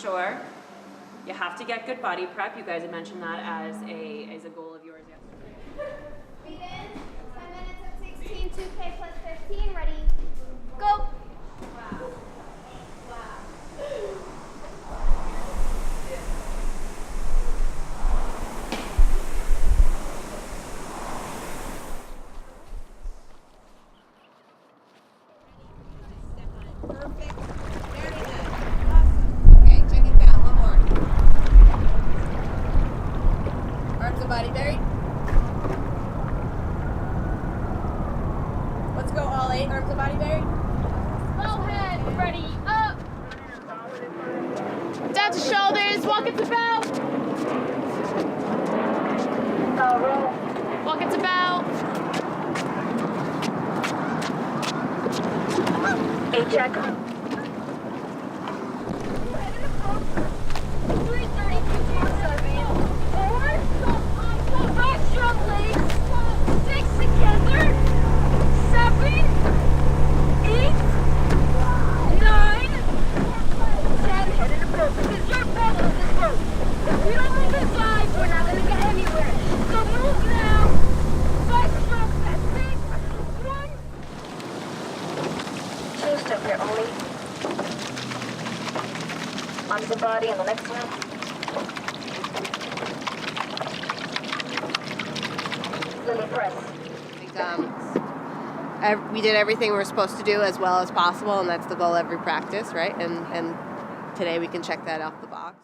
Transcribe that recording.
sure. You have to get good body prep. You guys had mentioned that as a goal of yours yesterday. Feet in, 10 minutes at 16, 2K plus 15, ready, go. Wow. Perfect. Very good. Awesome. Okay, check it down. One more. Arms and body buried. Let's go all 8. Arms and body buried. Low head, ready, up. Down to shoulders, walk into bow. Walk into bow. 8 check. 2-step here only. Onto the body on the next one. Lily press. I think, we did everything we were supposed to do as well as possible, and that's the goal of every practice, right? And today we can check that off the box.